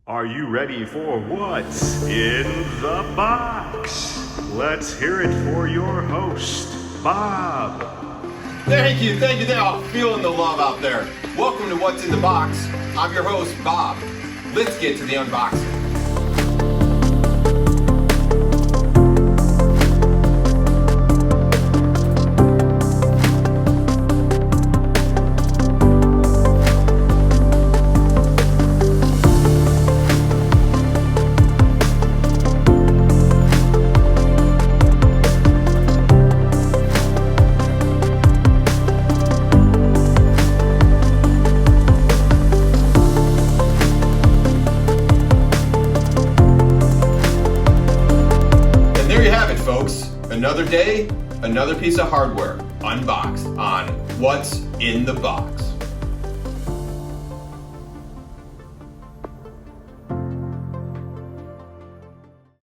Are you ready for what's in the box? Let's hear it for your host, Bob. Thank you. I'm feeling the love out there. Welcome to What's in the Box. I'm your host, Bob. Let's get to the unboxing. Folks, another day, another piece of hardware unboxed on What's in the Box.